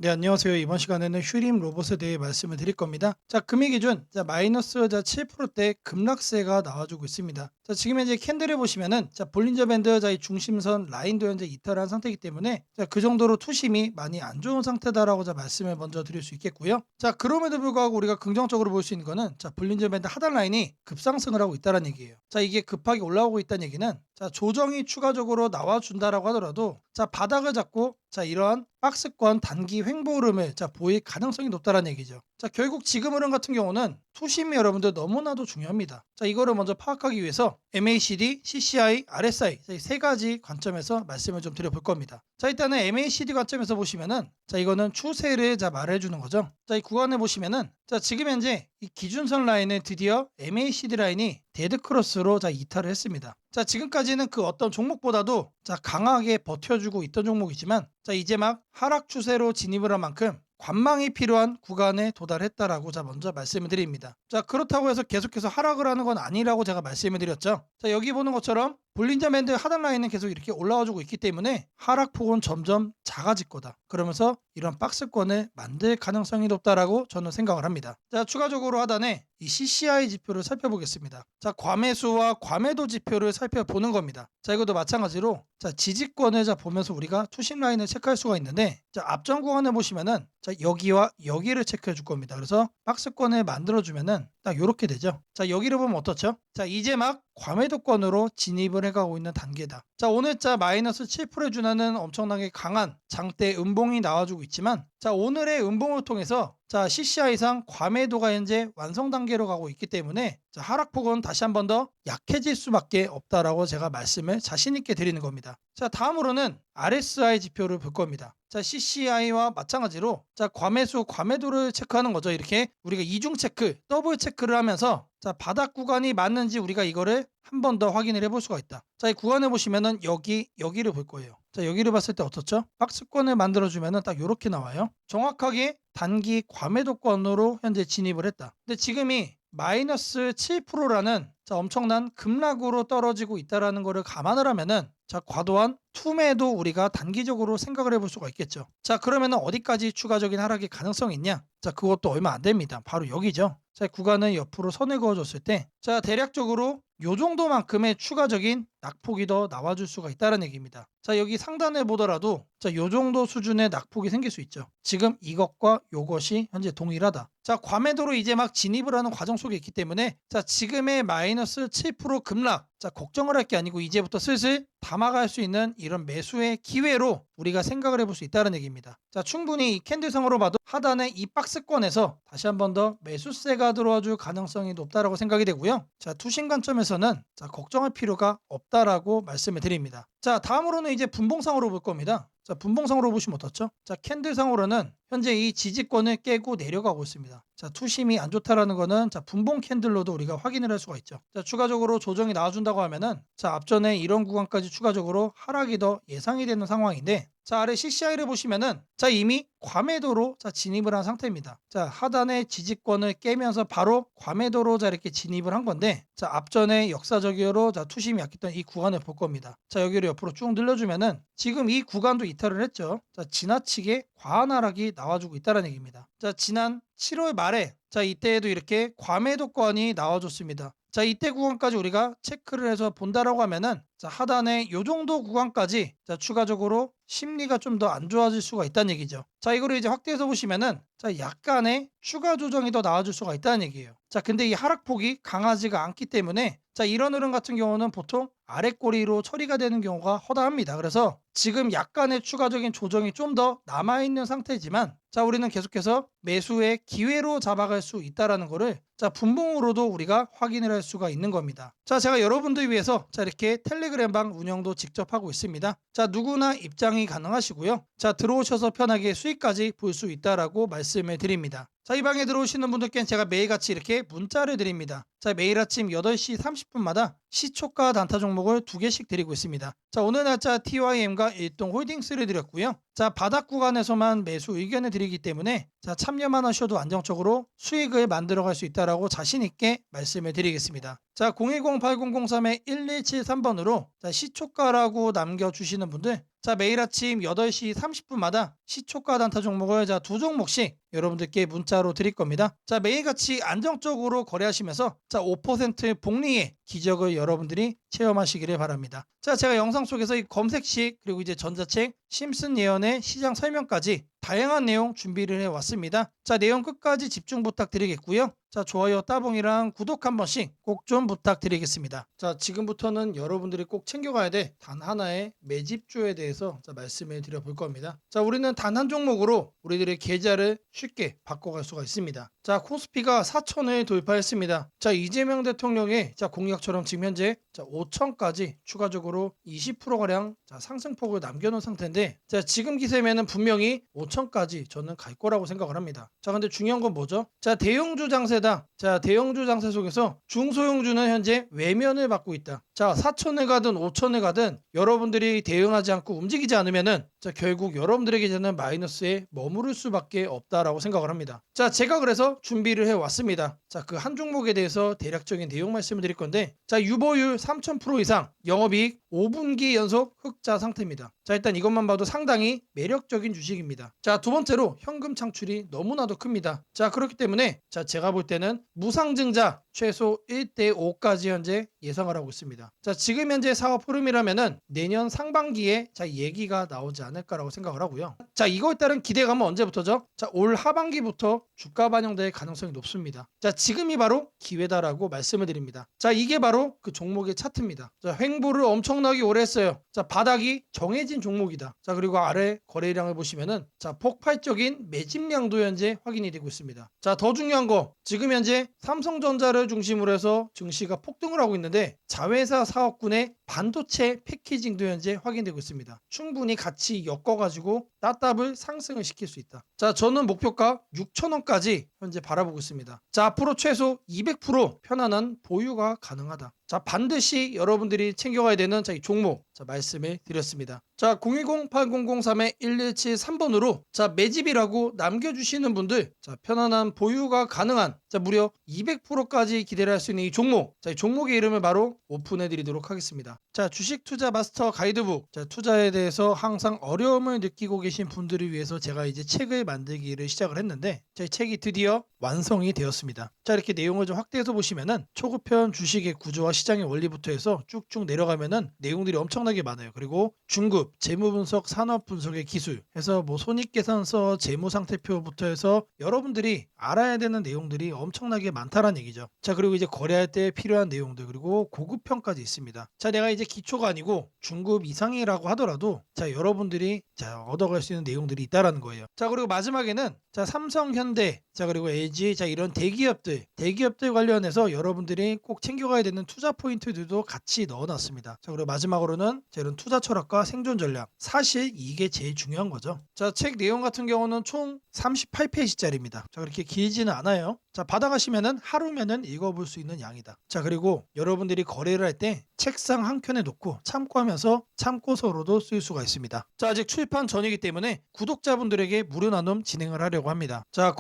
네, 안녕하세요. 이번 시간에는 휴림 로봇에 대해 말씀을 드릴 겁니다. 자, 금일 기준 마이너스 7%대 급락세가 나와주고 있습니다. 자, 지금 현재 캔들을 보시면은 볼린저 밴드 이 중심선 라인도 현재 이탈한 상태이기 때문에 그 정도로 투심이 많이 안 좋은 상태다라고 말씀을 먼저 드릴 수 있겠고요. 자, 그럼에도 불구하고 우리가 긍정적으로 볼 수 있는 거는 볼린저 밴드 하단 라인이 급상승을 하고 있다는 얘기예요. 자, 이게 급하게 올라오고 있다는 얘기는 조정이 추가적으로 나와준다라고 하더라도 바닥을 잡고 이러한 박스권 단기 횡보 흐름을 보일 가능성이 높다는 얘기죠. 결국 지금 흐름 같은 경우는 투심이 여러분들 너무나도 중요합니다. 이거를 먼저 파악하기 위해서 MACD, CCI, RSI 이 세 가지 관점에서 말씀을 좀 드려볼 겁니다. 일단은 MACD 관점에서 보시면은 이거는 추세를 말해주는 거죠. 이 구간을 보시면은 지금 현재 이 기준선 라인을 드디어 MACD 라인이 데드크로스로 이탈을 했습니다. 지금까지는 그 어떤 종목보다도 강하게 버텨주고 있던 종목이지만 이제 막 하락 추세로 진입을 한 만큼 관망이 필요한 구간에 도달했다라고 먼저 말씀을 드립니다. 그렇다고 해서 계속해서 하락을 하는 건 아니라고 제가 말씀을 드렸죠. 여기 보는 것처럼 볼린저 밴드 하단 라인은 계속 이렇게 올라와주고 있기 때문에 하락폭은 점점 작아질 거다. 그러면서 이런 박스권을 만들 가능성이 높다라고 저는 생각을 합니다. 추가적으로 하단에 이 CCI 지표를 살펴보겠습니다. 과매수와 과매도 지표를 살펴보는 겁니다. 이것도 마찬가지로 지지권을 보면서 우리가 투심 라인을 체크할 수가 있는데 앞전 구간을 보시면은 여기와 여기를 체크해 줄 겁니다. 그래서 박스권을 만들어 주면은 딱 이렇게 되죠. 여기를 보면 어떻죠? 이제 막 과매도권으로 진입을 해가고 있는 단계다. 오늘 마이너스 7%에 준하는 엄청나게 강한 장대 음봉이 나와주고 있지만 오늘의 음봉을 통해서 CCI상 과매도가 현재 완성 단계로 가고 있기 때문에 하락폭은 다시 한 번 더 약해질 수밖에 없다라고 제가 말씀을 자신 있게 드리는 겁니다. 다음으로는 RSI 지표를 볼 겁니다. CCI와 마찬가지로 과매수, 과매도를 체크하는 거죠. 이렇게 우리가 이중 체크, 더블 체크를 하면서 바닥 구간이 맞는지 우리가 이거를 한 번 더 확인을 해볼 수가 있다. 이 구간에 보시면은 여기를 볼 거예요. 여기를 봤을 때 어떻죠? 박스권을 만들어주면은 딱 이렇게 나와요. 정확하게 단기 과매도권으로 현재 진입을 했다. 근데 지금이 마이너스 7%라는 엄청난 급락으로 떨어지고 있다라는 것을 감안을 하면은 과도한 투매도 우리가 단기적으로 생각을 해볼 수가 있겠죠. 그러면은 어디까지 추가적인 하락의 가능성이 있냐? 그것도 얼마 안 됩니다. 바로 여기죠. 구간을 옆으로 선을 그어줬을 때 대략적으로 요 정도만큼의 추가적인 낙폭이 더 나와줄 수가 있다는 얘기입니다. 여기 상단을 보더라도 요 정도 수준의 낙폭이 생길 수 있죠. 지금 이것과 요것이 현재 동일하다. 과매도로 이제 막 진입을 하는 과정 속에 있기 때문에 지금의 마이너스 7% 급락 걱정을 할 게 아니고 이제부터 슬슬 담아갈 수 있는 이런 매수의 기회로 우리가 생각을 해볼 수 있다는 얘기입니다. 충분히 이 캔들상으로 봐도 하단의 이 박스권에서 다시 한 번 더 매수세가 들어와 줄 가능성이 높다라고 생각이 되고요. 투신 관점에서는 걱정할 필요가 없다라고 말씀을 드립니다. 다음으로는 이제 분봉상으로 볼 겁니다. 분봉상으로 보시면 어떻죠? 캔들상으로는 현재 이 지지권을 깨고 내려가고 있습니다. 투심이 안 좋다라는 거는 분봉 캔들로도 우리가 확인을 할 수가 있죠. 추가적으로 조정이 나와준다고 하면은 앞전에 이런 구간까지 추가적으로 하락이 더 예상이 되는 상황인데 아래 CCI를 보시면은 이미 과매도로 진입을 한 상태입니다. 하단의 지지권을 깨면서 바로 과매도로 이렇게 진입을 한 건데 앞전에 역사적으로 투심이 약했던 이 구간을 볼 겁니다. 여기를 옆으로 쭉 늘려주면은 지금 이 구간도 이탈을 했죠. 지나치게 과한 하락이 나와주고 있다는 얘기입니다. 지난 7월 말에 이때에도 이렇게 과매도권이 나와줬습니다. 이때 구간까지 우리가 체크를 해서 본다라고 하면은 하단에 요 정도 구간까지 추가적으로 심리가 좀 더 안 좋아질 수가 있다는 얘기죠. 이거를 이제 확대해서 보시면은 약간의 추가 조정이 더 나와줄 수가 있다는 얘기예요. 근데 이 하락폭이 강하지가 않기 때문에 이런 흐름 같은 경우는 보통 아랫꼬리로 처리가 되는 경우가 허다합니다. 그래서 지금 약간의 추가적인 조정이 좀 더 남아있는 상태지만 우리는 계속해서 매수의 기회로 잡아갈 수 있다는 거를 분봉으로도 우리가 확인을 할 수가 있는 겁니다. 제가 여러분들 위해서 이렇게 텔레그램방 운영도 직접 하고 있습니다. 누구나 입장이 가능하시고요. 들어오셔서 편하게 수익까지 볼 수 있다라고 말씀을 드립니다. 이 방에 들어오시는 분들께는 제가 매일같이 이렇게 문자를 드립니다. 매일 아침 8시 30분마다 시초가 단타 종목을 2개씩 드리고 있습니다. 오늘 날짜 TYM과 일동홀딩스를 드렸고요. 바닥 구간에서만 매수 의견을 드리기 때문에 참여만 하셔도 안정적으로 수익을 만들어갈 수 있다라고 자신 있게 말씀을 드리겠습니다. 010-8003-1173번으로 시초가라고 남겨주시는 분들 자, 매일 아침 8시 30분마다 시초가 단타 종목을 자, 두 종목씩 여러분들께 문자로 드릴 겁니다. 자, 매일같이 안정적으로 거래하시면서 자, 5% 복리의 기적을 여러분들이 체험하시기를 바랍니다. 자, 제가 영상 속에서 이 검색식 그리고 이제 전자책 심슨 예언의 시장 설명까지 다양한 내용 준비를 해왔습니다. 자, 내용 끝까지 집중 부탁드리겠고요. 자, 좋아요 따봉이랑 구독 한 번씩 꼭 좀 부탁드리겠습니다. 자, 지금부터는 여러분들이 꼭 챙겨가야 돼 단 하나의 매집주에 대해서 자, 말씀을 드려볼 겁니다. 자, 우리는 단 한 종목으로 우리들의 계좌를 쉽게 바꿔갈 수가 있습니다. 자, 코스피가 4천을 돌파했습니다. 자, 이재명 대통령의 자, 공약처럼 지금 현재 자, 5천까지 추가적으로 20%가량 자, 상승폭을 남겨놓은 상태인데 자, 지금 기세면은 분명히 5천까지 저는 갈 거라고 생각을 합니다. 자, 근데 중요한 건 뭐죠? 자, 대형주 장세다. 자, 대형주 장세 속에서 중소형주는 현재 외면을 받고 있다. 자, 4천을 가든 5천을 가든 여러분들이 대응하지 않고 움직이지 않으면은 자, 결국 여러분들에게 저는 마이너스에 머무를 수밖에 없다라고 생각을 합니다. 자, 제가 그래서 준비를 해왔습니다. 자, 그 한 종목에 대해서 대략적인 내용 말씀을 드릴 건데 자, 유보율 3000% 이상, 영업이익 5분기 연속 흑자 상태입니다. 자, 일단 이것만 봐도 상당히 매력적인 주식입니다. 자, 두 번째로 현금 창출이 너무나도 큽니다. 자, 그렇기 때문에 자, 제가 볼 때는 무상증자 최소 1대5까지 현재 예상을 하고 있습니다. 자, 지금 현재 사업 흐름이라면은 내년 상반기에 자, 얘기가 나오지 않을까라고 생각을 하고요. 자, 이거에 따른 기대감은 언제부터죠? 자, 올 하반기부터 주가 반영될 가능성이 높습니다. 자, 지금이 바로 기회다라고 말씀을 드립니다. 자, 이게 바로 그 종목의 차트입니다. 자, 횡보를 엄청나게 오래 했어요. 자, 바닥이 정해진 종목이다. 자, 그리고 아래 거래량을 보시면은 자, 폭발적인 매집량도 현재 확인이 되고 있습니다. 자, 더 중요한 거 지금 현재 삼성전자를 중심으로 해서 증시가 폭등을 하고 있는데 자회사 사업군의 반도체 패키징도 현재 확인되고 있습니다. 충분히 같이 엮어가지고 따답을 상승을 시킬 수 있다. 자, 저는 목표가 6,000원까지 현재 바라보고 있습니다. 자, 앞으로 최소 200% 편안한 보유가 가능하다. 자, 반드시 여러분들이 챙겨가야 되는 자, 이 종목 자, 말씀을 드렸습니다. 자, 010-8003-1173번으로 자, 매집이라고 남겨주시는 분들 자, 편안한 보유가 가능한 자, 무려 200%까지 기대를 할 수 있는 이 종목 자, 이 종목의 이름을 바로 오픈해 드리도록 하겠습니다. 자, 주식 투자 마스터 가이드북 자, 투자에 대해서 항상 어려움을 느끼고 계신 분들을 위해서 제가 이제 책을 만들기를 시작을 했는데 자, 이 책이 드디어 완성이 되었습니다. 자, 이렇게 내용을 좀 확대해서 보시면은 초급편 주식의 구조와 시장의 원리부터 해서 쭉쭉 내려가면은 내용들이 엄청나게 많아요. 그리고 중급 재무 분석, 산업 분석의 기술 해서 뭐 손익계산서, 재무 상태표부터 해서 여러분들이 알아야 되는 내용들이 엄청나게 많다라는 얘기죠. 자, 그리고 이제 거래할 때 필요한 내용들 그리고 고급편까지 있습니다. 자, 내가 이제 기초가 아니고 중급 이상이라고 하더라도 자, 여러분들이 자, 얻어갈 수 있는 내용들이 있다라는 거예요. 자, 그리고 마지막에는 자, 삼성, 현대, 자, 그리고 LG, 자, 이런 대기업들 관련해서 여러분들이 꼭 챙겨가야 되는 투자 포인트들도 같이 넣어놨습니다. 자, 그리고 마지막으로는 자, 이런 투자 철학과 생존 전략. 사실 이게 제일 중요한 거죠. 자, 책 내용 같은 경우는 총 38페이지짜리입니다. 자, 그렇게 길지는 않아요. 자, 받아가시면은 하루면은 읽어볼 수 있는 양이다. 자, 그리고 여러분들이 거래를 할 때 책상 한 켠에 놓고 참고하면서 참고서로도 쓸 수가 있습니다. 자, 아직 출판 전이기 때문에 구독자분들에게 무료 나눔 진행을 하려고 합니다. 자,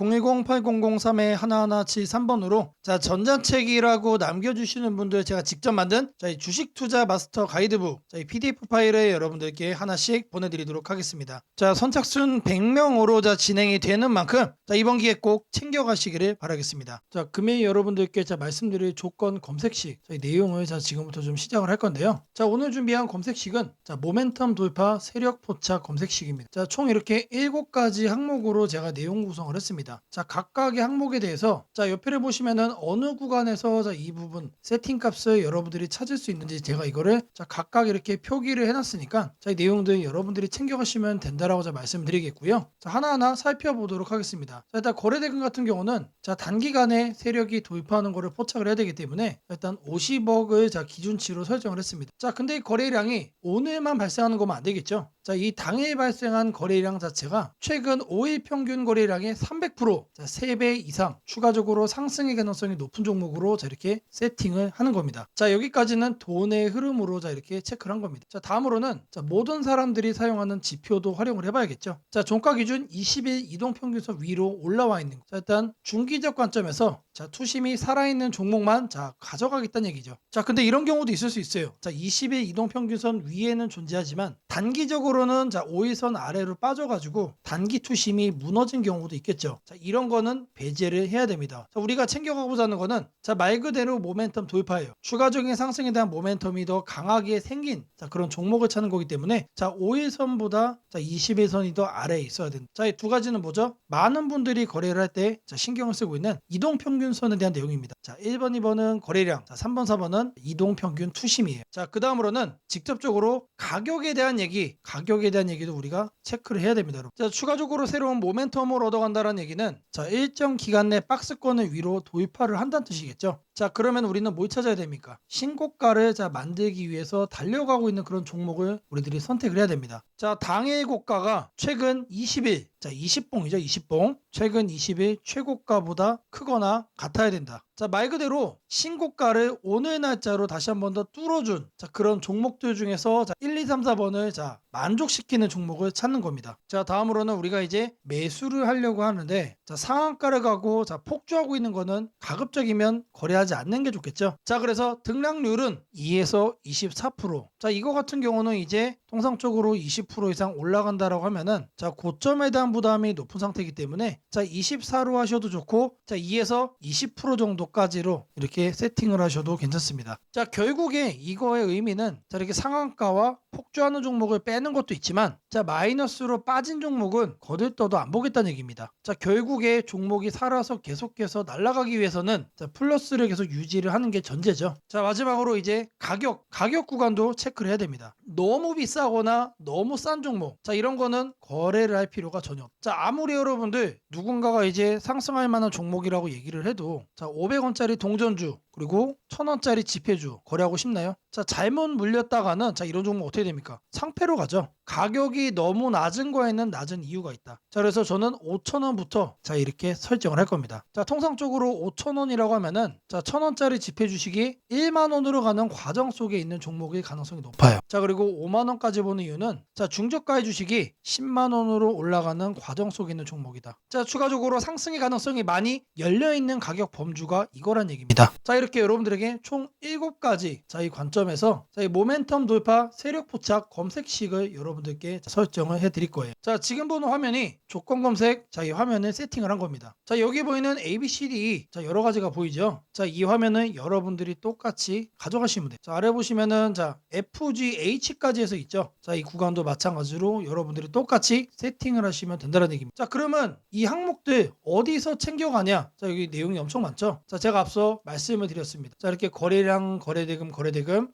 010-8003-1173번으로 자, 전자책이라고 남겨주시는 분들 제가 직접 만든 자, 이 주식 투자 마스터 가이드북 자, 이 PDF 파일을 여러분들께 하나씩 보내드리도록 하겠습니다. 자, 선착순 100명으로 자, 진행이 되는 만큼 자, 이번 기회 꼭 챙겨가시기를 바라겠습니다. 자, 금일 여러분들께 자, 말씀드릴 조건 검색식 자, 이 내용을 자, 지금부터 좀 시작을 할 건데요. 자, 오늘 준비한 검색식은 자, 모멘텀 돌파 세력 포착 검색식입니다. 자, 총 이렇게 7가지 항목으로 제가 내용 구성을 했습니다. 자, 각각의 항목에 대해서 자, 옆에를 보시면은 어느 구간에서 자, 이 부분 세팅 값을 여러분들이 찾을 수 있는지 제가 이거를 자, 각각 이렇게 표기를 해놨으니까 자, 이 내용들 여러분들이 챙겨가시면 된다라고 자, 말씀드리겠고요. 자, 하나하나 살펴보도록 하겠습니다. 자, 일단 거래대금 같은 경우는 자, 단기간에 세력이 돌파하는 거를 포착을 해야 되기 때문에 일단 50억을 자, 기준치로 설정을 했습니다. 자, 근데 이 거래량이 오늘만 발생하는 거면 안 되겠죠. 자, 이 당일 발생한 거래량 자체가 최근 5일 평균 거래량의 300% 자, 3배 이상 추가적으로 상승의 가능성이 높은 종목으로 자, 이렇게 세팅을 하는 겁니다. 자, 여기까지는 돈의 흐름으로 자, 이렇게 체크를 한 겁니다. 자, 다음으로는 자, 모든 사람들이 사용하는 지표도 활용을 해봐야겠죠. 자, 종가 기준 20일 이동평균선 위로 올라와 있는 거. 자, 일단 중기적 관점에서 자, 투심이 살아있는 종목만 자, 가져가겠다는 얘기죠. 자, 근데 이런 경우도 있을 수 있어요. 자, 20일 이동평균선 위에는 존재하지만 단기적으로 극단적으로는 자 5일선 아래로 빠져가지고 단기 투심이 무너진 경우도 있겠죠. 자 이런 거는 배제를 해야 됩니다. 자 우리가 챙겨가고자 하는 거는 자 말 그대로 모멘텀 돌파예요. 추가적인 상승에 대한 모멘텀이 더 강하게 생긴 자 그런 종목을 찾는 거기 때문에 자 5일선보다 자 20일선이 더 아래에 있어야 된다. 자 이 두 가지는 뭐죠? 많은 분들이 거래를 할 때 자 신경을 쓰고 있는 이동평균선에 대한 내용입니다. 자 1번, 2번은 거래량, 자 3번, 4번은 이동평균 투심이에요. 자 그 다음으로는 직접적으로 가격에 대한 얘기도 우리가 체크를 해야 됩니다. 여러분. 자 추가적으로 새로운 모멘텀을 얻어간다는 얘기는 자 일정 기간 내 박스권을 위로 돌파를 한다는 뜻이겠죠. 자 그러면 우리는 뭘 찾아야 됩니까? 신고가를 자 만들기 위해서 달려가고 있는 그런 종목을 우리들이 선택을 해야 됩니다. 자 당일 고가가 최근 20일 자 20봉이죠. 20봉 최근 20일 최고가보다 크거나 같아야 된다. 자 말 그대로 신고가를 오늘 날짜로 다시 한 번 더 뚫어준 자 그런 종목들 중에서 자 1, 2, 3, 4번을 자 만족시키는 종목을 찾는 겁니다. 자 다음으로는 우리가 이제 매수를 하려고 하는데 자 상한가를 가고 자 폭주하고 있는 거는 가급적이면 거래하지 않는 게 좋겠죠. 자 그래서 등락률은 2에서 24%. 자 이거 같은 경우는 이제 통상적으로 20% 이상 올라간다라고 하면은 자 고점에 대한 부담이 높은 상태이기 때문에 자 24로 하셔도 좋고 자 2에서 20% 정도까지로 이렇게 세팅을 하셔도 괜찮습니다. 자 결국에 이거의 의미는 자 이렇게 상한가와 폭주하는 종목을 빼는 것도 있지만 자 마이너스로 빠진 종목은 거들떠도 안 보겠다는 얘기입니다. 자 결국에 종목이 살아서 계속해서 날아가기 위해서는 자 플러스를 계속 유지를 하는 게 전제죠. 자 마지막으로 이제 가격 구간도 체크를 해야 됩니다. 너무 비싸거나 너무 싼 종목 자 이런 거는 거래를 할 필요가 전혀 없죠. 자 아무리 여러분들 누군가가 이제 상승할 만한 종목이라고 얘기를 해도 자 500원짜리 동전주 그리고 1000원짜리 지폐주 거래하고 싶나요? 자 잘못 물렸다가는 자 이런 종목 어떻게 됩니까? 상패로 가죠. 가격이 너무 낮은 거에는 낮은 이유가 있다. 자 그래서 저는 5,000원부터 자 이렇게 설정을 할 겁니다. 자 통상적으로 5,000원이라고 하면은 자 1,000원짜리 지폐 주식이 1만 원으로 가는 과정 속에 있는 종목일 가능성이 높아요. 자 그리고 5만 원까지 보는 이유는 자 중저가의 주식이 10만 원으로 올라가는 과정 속에 있는 종목이다. 자 추가적으로 상승의 가능성이 많이 열려 있는 가격 범주가 이거란 얘기입니다. 자 이렇게 여러분들에게 총 7가지 자 이 관점에서 자 이 모멘텀 돌파 세력 포착 검색식을 여러분들께 설정을 해 드릴 거예요. 자 지금 보는 화면이 조건 검색 자 이 화면을 세팅을 한 겁니다. 자 여기 보이는 ABCD 자 여러 가지가 보이죠. 자 이 화면은 여러분들이 똑같이 가져가시면 돼요. 자 아래 보시면은 자 FGH까지 해서 있죠. 자 이 구간도 마찬가지로 여러분들이 똑같이 세팅을 하시면 된다는 얘기입니다. 자 그러면 이 항목들 어디서 챙겨가냐? 자 여기 내용이 엄청 많죠. 자 제가 앞서 말씀을 드렸습니다. 자 이렇게 거래량, 거래대금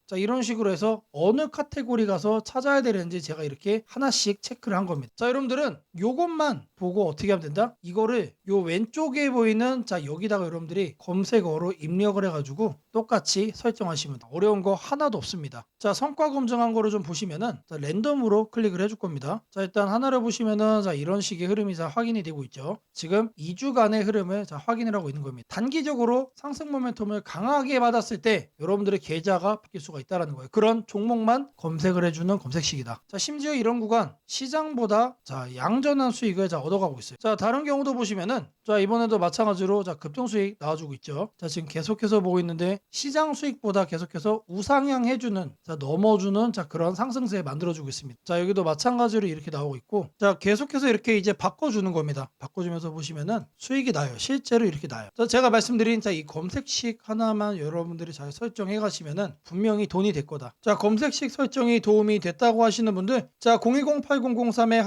자 이런 식으로 해서 어느 카테고리 가서 찾아야 되는지 제가 이렇게 하나씩 체크를 한 겁니다. 자 여러분들은 요것만 보고 어떻게 하면 된다? 이거를 요 왼쪽에 보이는 자 여기다가 여러분들이 검색어로 입력을 해가지고 똑같이 설정하시면 돼요. 어려운 거 하나도 없습니다. 자 성과 검증한 거를 좀 보시면은 자 랜덤으로 클릭을 해줄 겁니다. 자 일단 하나를 보시면은 자 이런 식의 흐름이 자 확인이 되고 있죠. 지금 2주간의 흐름을 자 확인을 하고 있는 겁니다. 단기적으로 상승 모멘텀을 강하게 받았을 때 여러분들의 계좌가 바뀔 수가 있다는 거예요. 그런 종목만 검색을 해주는 검색식이다. 자 심지어 이런 구간 시장보다 자 양전한 수익을 자 얻어가고 있어요. 자 다른 경우도 보시면은 자 이번에도 마찬가지로 자 급등 수익 나와주고 있죠. 자 지금 계속해서 보고 있는데 시장 수익보다 계속해서 우상향 해주는 자 넘어주는 자 그런 상승세 만들어주고 있습니다. 자 여기도 마찬가지로 이렇게 나오고 있고 자 계속해서 이렇게 이제 바꿔주는 겁니다. 바꿔주면서 보시면은 수익이 나요. 실제로 이렇게 나요. 자 제가 말씀드린 자 이 검색식 하나만 여러분들이 잘 설정해 가시면은 분명히 돈이 될 거다. 자 검색식 설정이 도움이 됐다고 하시는 분들 자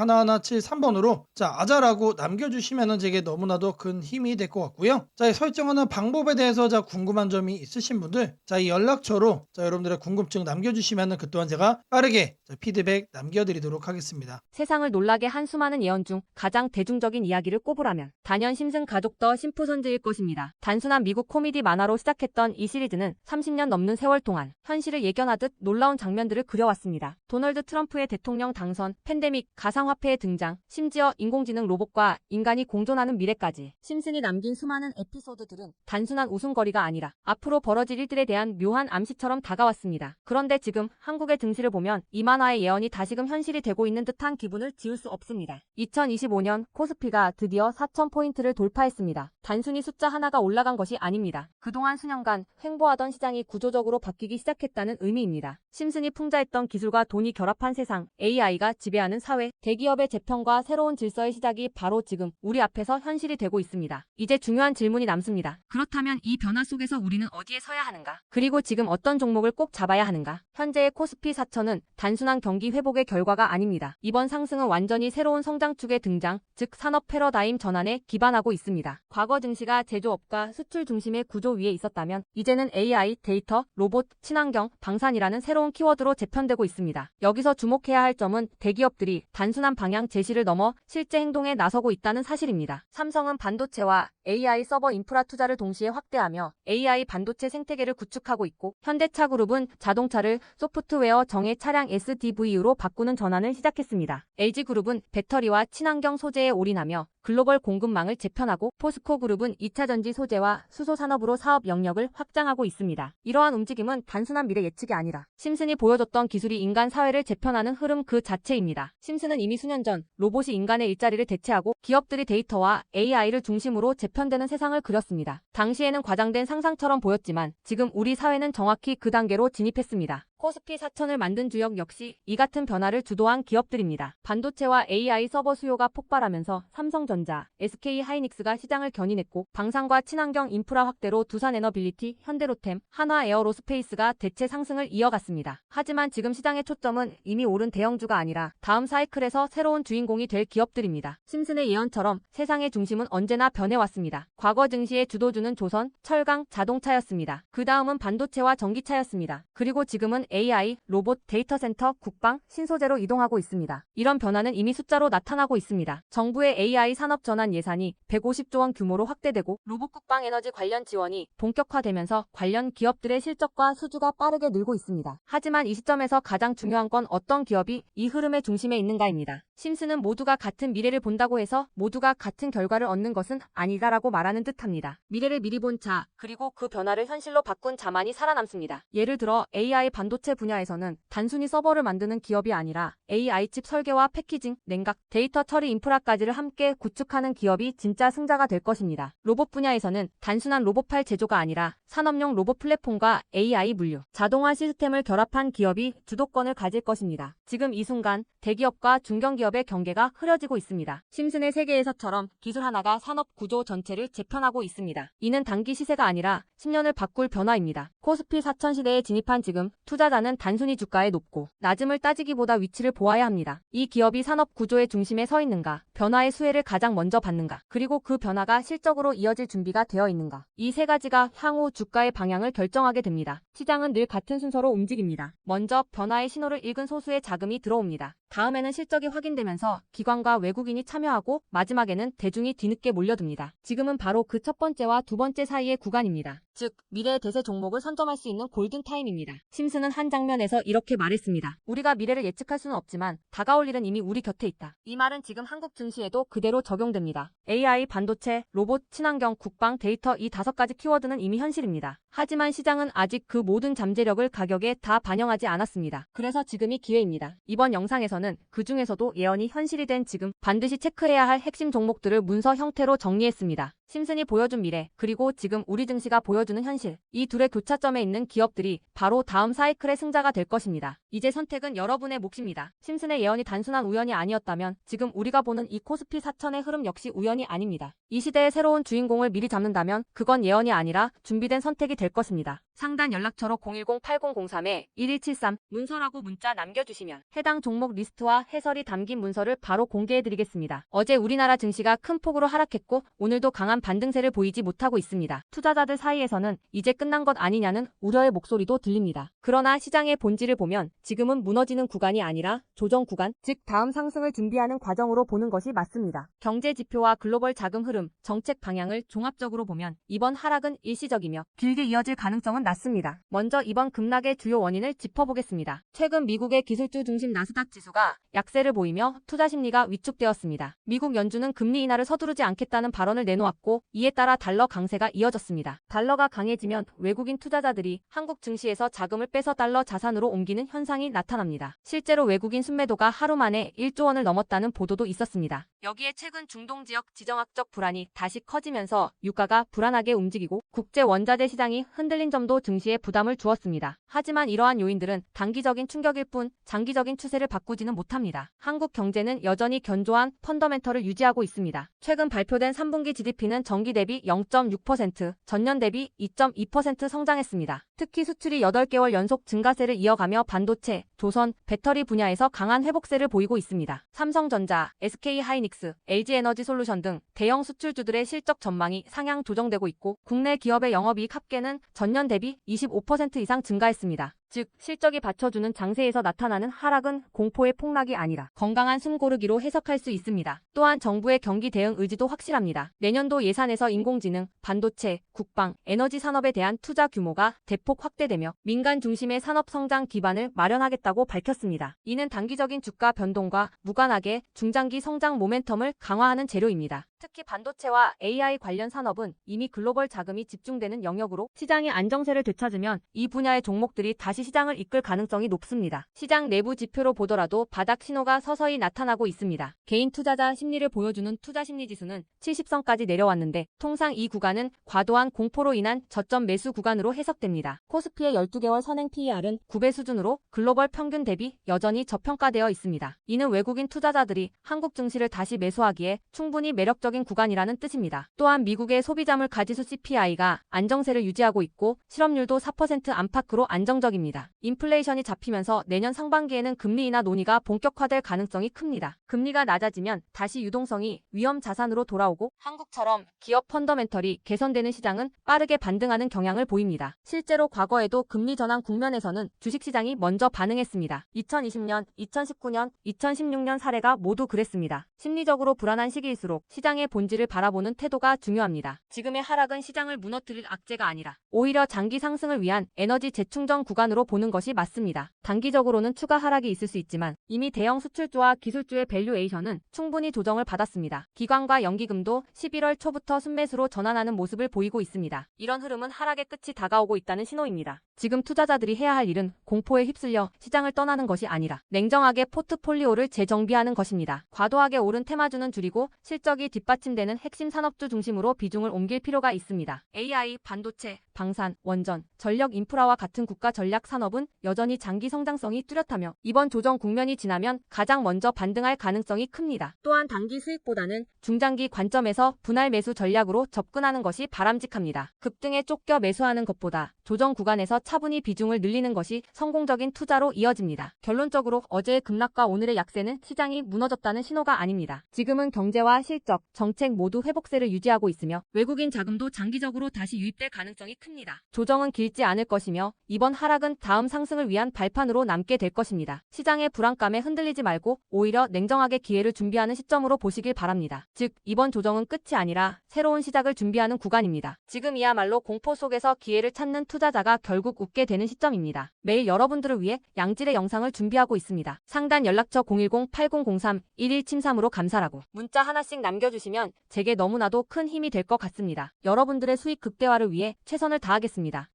010-8003-1173번으로 자 아자라고 남겨주시면은 제게 너무나도 큰 힘이 될 것 같고요. 자 설정하는 방법에 대해서 자 궁금한 점이 있으신 분들 자 이 연락처로 자 여러분들의 궁금증 남겨주시면은 그 또한 제가 빠르게 자 피드백 남겨드리도록 하겠습니다. 세상을 놀라게 한 수많은 예언 중 가장 대중적인 이야기를 꼽으라면 단연 심슨 가족 더 심프선즈일 것입니다. 단순한 미국 코미디 만화로 시작했던 이 시리즈는 30년 넘는 세월 동안 현실을 예견하듯 놀라운 장면들을 그려왔습니다. 도널드 트럼프의 대통령 당선, 팬데믹, 가상화폐의 등장, 심지어 인공지능 로봇과 인간이 공존하는 미래까지 심슨이 남긴 수많은 에피소드들은 단순한 웃음거리가 아니라 앞으로 벌어질 일들에 대한 묘한 암시처럼 다가왔습니다. 그런데 지금 한국의 등실을 보면 이 만화의 예언이 다시금 현실이 되고 있는 듯한 기분을 지울 수 없습니다. 2025년 코스피가 드디어 4,000포인트를 돌파했습니다. 단순히 숫자 하나가 올라간 것이 아닙니다. 그동안 수년 수년간 횡보하던 시장이 구조적으로 바뀌기 시작했다는 의미입니다. 심슨이 풍자했던 기술과 돈이 결합한 세상, AI가 지배하는 사회, 대기업의 재편과 새로운 질서의 시작이 바로 지금 우리 앞에서 현실이 되고 있습니다. 이제 중요한 질문이 남습니다. 그렇다면 이 변화 속에서 우리는 어디에 서야 하는가? 그리고 지금 어떤 종목을 꼭 잡아야 하는가? 현재의 코스피 4천은 단순한 경기 회복의 결과가 아닙니다. 이번 상승은 완전히 새로운 성장축의 등장, 즉 산업 패러다임 전환에 기반하고 있습니다. 과거 증시가 제조업과 수출 중심의 구조 위에 있었다면 이제는 AI, 데이터, 로봇, 친환경, 방산이라는 새로운 키워드로 재편되고 있습니다. 여기서 주목해야 할 점은 대기업들이 단순한 방향 제시를 넘어 실제 행동에 나서고 있다는 사실입니다. 삼성은 반도체와 AI 서버 인프라 투자를 동시에 확대하며 AI 반도체 생태계를 구축하고 있고, 현대차그룹은 자동차를 소프트웨어 정예 차량 SDV로 바꾸는 전환을 시작했습니다. LG그룹은 배터리와 친환경 소재에 올인하며 글로벌 공급망을 재편하고, 포스코그룹은 2차전지 소재와 수소 산업으로 사업 영역을 확장하고 있습니다. 이러한 움직임은 단순한 미래 예측이 아니라 심슨이 보여줬던 기술이 인간 사회를 재편하는 흐름 그 자체입니다. 심슨은 이미 수년 전 로봇이 인간의 일자리를 대체하고 기업들이 데이터와 AI를 중심으로 재편되는 세상을 그렸습니다. 당시에는 과장된 상상처럼 보였지만 지금 우리 사회는 정확히 그 단계로 진입했습니다. 코스피 4천을 만든 주역 역시 이 같은 변화를 주도한 기업들입니다. 반도체와 AI 서버 수요가 폭발하면서 삼성전자, SK하이닉스가 시장을 견인했고, 방산과 친환경 인프라 확대로 두산에너빌리티, 현대로템, 한화에어로스페이스가 대체 상승을 이어갔습니다. 하지만 지금 시장의 초점은 이미 오른 대형주가 아니라 다음 사이클에서 새로운 주인공이 될 기업들입니다. 심슨의 예언처럼 세상의 중심은 언제나 변해왔습니다. 과거 증시의 주도주는 조선, 철강, 자동차였습니다. 그 다음은 반도체와 전기차였습니다. 그리고 지금은 AI, 로봇, 데이터 센터, 국방, 신소재로 이동하고 있습니다. 이런 변화는 이미 숫자로 나타나고 있습니다. 정부의 AI 산업 전환 예산이 150조 원 규모로 확대되고, 로봇 국방 에너지 관련 지원이 본격화되면서 관련 기업들의 실적과 수주가 빠르게 늘고 있습니다. 하지만 이 시점에서 가장 중요한 건 어떤 기업이 이 흐름의 중심에 있는가입니다. 심슨은 모두가 같은 미래를 본다고 해서 모두가 같은 결과를 얻는 것은 아니다라고 말하는 듯합니다. 미래를 미리 본 자, 그리고 그 변화를 현실로 바꾼 자만이 살아남습니다. 예를 들어 AI 반도체 분야에서는 단순히 서버를 만드는 기업이 아니라 AI 칩 설계와 패키징, 냉각, 데이터 처리 인프라까지를 함께 구축하는 기업이 진짜 승자가 될 것입니다. 로봇 분야에서는 단순한 로봇팔 제조가 아니라 산업용 로봇 플랫폼과 AI 물류, 자동화 시스템을 결합한 기업이 주도권을 가질 것입니다. 지금 이 순간 대기업과 중견기업의 경계가 흐려지고 있습니다. 심슨의 세계에서처럼 기술 하나가 산업 구조 전체를 재편하고 있습니다. 이는 단기 시세가 아니라 10년을 바꿀 변화입니다. 코스피 4천 시대에 진입한 지금 투자자는 단순히 주가의 높고 낮음을 따지기보다 위치를 보아야 합니다. 이 기업이 산업 구조의 중심에 서 있는가, 변화의 수혜를 가장 먼저 받는가, 그리고 그 변화가 실적으로 이어질 준비가 되어 있는가. 이 세 가지가 향후 주가의 방향을 결정하게 됩니다. 시장은 늘 같은 순서로 움직입니다. 먼저 변화의 신호를 읽은 소수의 자금이 들어옵니다. 다음에는 실적이 확인되면서 기관과 외국인이 참여하고, 마지막에는 대중이 뒤늦게 몰려듭니다. 지금은 바로 그 첫 번째와 두 번째 사이의 구간입니다. 즉, 미래의 대세 종목을 선점할 수 있는 골든타임입니다. 심슨은 한 장면에서 이렇게 말했습니다. 우리가 미래를 예측할 수는 없지만 다가올 일은 이미 우리 곁에 있다. 이 말은 지금 한국 증시에도 그대로 적용됩니다. AI, 반도체, 로봇, 친환경, 국방, 데이터 이 5가지 키워드는 이미 현실입니다. 하지만 시장은 아직 그 모든 잠재력을 가격에 다 반영하지 않았습니다. 그래서 지금이 기회입니다. 이번 영상에서는 그 중에서도 예언이 현실이 된 지금 반드시 체크해야 할 핵심 종목들을 문서 형태로 정리했습니다. 심슨이 보여준 미래, 그리고 지금 우리 증시가 보여주는 현실, 이 둘의 교차점에 있는 기업들이 바로 다음 사이클의 승자가 될 것입니다. 이제 선택은 여러분의 몫입니다. 심슨의 예언이 단순한 우연이 아니었다면 지금 우리가 보는 이 코스피 4천의 흐름 역시 우연이 아닙니다. 이 시대의 새로운 주인공을 미리 잡는다면 그건 예언이 아니라 준비된 선택이 될 것입니다. 상단 연락처로 010-8003-1173 문서라고 문자 남겨주시면 해당 종목 리스트와 해설이 담긴 문서를 바로 공개해드리겠습니다. 어제 우리나라 증시가 큰 폭으로 하락했고 오늘도 강한 반등세를 보이지 못하고 있습니다. 투자자들 사이에서는 이제 끝난 것 아니냐는 우려의 목소리도 들립니다. 그러나 시장의 본질을 보면 지금은 무너지는 구간이 아니라 조정 구간, 즉 다음 상승을 준비하는 과정으로 보는 것이 맞습니다. 경제 지표와 글로벌 자금 흐름, 정책 방향을 종합적으로 보면 이번 하락은 일시적이며 길게 이어질 가능성은 낮습니다. 먼저 이번 급락의 주요 원인을 짚어보겠습니다. 최근 미국의 기술주 중심 나스닥 지수가 약세를 보이며 투자 심리가 위축되었습니다. 미국 연준은 금리 인하를 서두르지 않겠다는 발언을 내놓았고, 이에 따라 달러 강세가 이어졌습니다. 달러가 강해지면 외국인 투자자들이 한국 증시에서 자금을 빼서 달러 자산으로 옮기는 현상이 나타납니다. 실제로 외국인 순매도가 하루 만에 1조 원을 넘었다는 보도도 있었습니다. 여기에 최근 중동 지역 지정학적 불안이 다시 커지면서 유가가 불안하게 움직이고 국제 원자재 시장이 흔들린 점도 증시에 부담을 주었습니다. 하지만 이러한 요인들은 단기적인 충격일 뿐 장기적인 추세를 바꾸지는 못합니다. 한국 경제는 여전히 견조한 펀더멘털을 유지하고 있습니다. 최근 발표된 3분기 GDP는 전기 대비 0.6%, 전년 대비 2.2% 성장했습니다. 특히 수출이 8개월 연속 증가세를 이어가며 반도체, 조선, 배터리 분야에서 강한 회복세를 보이고 있습니다. 삼성전자, SK하이닉스, LG에너지솔루션 등 대형 수출주들의 실적 전망이 상향 조정되고 있고 국내 기업의 영업이익 합계는 전년 대비 25% 이상 증가했습니다. 즉, 실적이 받쳐주는 장세에서 나타나는 하락은 공포의 폭락이 아니라 건강한 숨고르기로 해석할 수 있습니다. 또한 정부의 경기 대응 의지도 확실합니다. 내년도 예산에서 인공지능, 반도체, 국방, 에너지 산업에 대한 투자 규모가 대폭 확대되며 민간 중심의 산업 성장 기반을 마련하겠다고 밝혔습니다. 이는 단기적인 주가 변동과 무관하게 중장기 성장 모멘텀을 강화하는 재료입니다. 특히 반도체와 AI 관련 산업은 이미 글로벌 자금이 집중되는 영역으로 시장이 안정세를 되찾으면 이 분야의 종목들이 다시 시장을 이끌 가능성이 높습니다. 시장 내부 지표로 보더라도 바닥 신호가 서서히 나타나고 있습니다. 개인 투자자 심리를 보여주는 투자심리지수는 70선까지 내려왔는데 통상 이 구간은 과도한 공포로 인한 저점 매수 구간으로 해석됩니다. 코스피의 12개월 선행 PER은 9배 수준으로 글로벌 평균 대비 여전히 저평가되어 있습니다. 이는 외국인 투자자들이 한국 증시를 다시 매수하기에 충분히 매력적인 구간이라는 뜻입니다. 또한 미국의 소비자물 가지수 CPI가 안정세를 유지하고 있고 실업률도 4% 안팎으로 안정적입니다. 인플레이션이 잡히면서 내년 상반기에는 금리 인하 논의가 본격화될 가능성이 큽니다. 금리가 낮아지면 다시 유동성이 위험 자산으로 돌아오고 한국처럼 기업 펀더멘털이 개선되는 시장은 빠르게 반등하는 경향을 보입니다. 실제로 과거에도 금리 전환 국면에서는 주식시장이 먼저 반응했습니다. 2020년, 2019년, 2016년 사례가 모두 그랬습니다. 심리적으로 불안한 시기일수록 시장의 본질을 바라보는 태도가 중요합니다. 지금의 하락은 시장을 무너뜨릴 악재가 아니라 오히려 장기 상승을 위한 에너지 재충전 구간으로 보는 것이 맞습니다. 단기적으로는 추가 하락이 있을 수 있지만 이미 대형 수출주와 기술주의 밸류에이션은 충분히 조정을 받았습니다. 기관과 연기금도 11월 초부터 순매수로 전환하는 모습을 보이고 있습니다. 이런 흐름은 하락의 끝이 다가오고 있다는 신호입니다. 지금 투자자들이 해야 할 일은 공포에 휩쓸려 시장을 떠나는 것이 아니라 냉정하게 포트폴리오를 재정비하는 것입니다. 과도하게 오른 테마주는 줄이고 실적이 뒷받침되는 핵심 산업주 중심으로 비중을 옮길 필요가 있습니다. AI, 반도체, 방산, 원전, 전력 인프라와 같은 국가 전략 산업은 여전히 장기 성장성이 뚜렷하며 이번 조정 국면이 지나면 가장 먼저 반등할 가능성이 큽니다. 또한 단기 수익보다는 중장기 관점에서 분할 매수 전략으로 접근하는 것이 바람직합니다. 급등에 쫓겨 매수하는 것보다 조정 구간에서 차분히 비중을 늘리는 것이 성공적인 투자로 이어집니다. 결론적으로 어제의 급락과 오늘의 약세는 시장이 무너졌다는 신호가 아닙니다. 지금은 경제와 실적, 정책 모두 회복세를 유지하고 있으며 외국인 자금도 장기적으로 다시 유입될 가능성이 큽니다. 조정은 길지 않을 것이며 이번 하락은 다음 상승을 위한 발판으로 남게 될 것입니다. 시장의 불안감에 흔들리지 말고 오히려 냉정하게 기회를 준비하는 시점으로 보시길 바랍니다. 즉, 이번 조정은 끝이 아니라 새로운 시작을 준비하는 구간입니다. 지금이야말로 공포 속에서 기회를 찾는 투자자가 결국 웃게 되는 시점입니다. 매일 여러분들을 위해 양질의 영상을 준비하고 있습니다. 상단 연락처 010-8003-1173으로 감사라고 문자 하나씩 남겨주시면 제게 너무나도 큰 힘이 될 것 같습니다. 여러분들의 수익 극대화를 위해 최선을 다하겠습니다.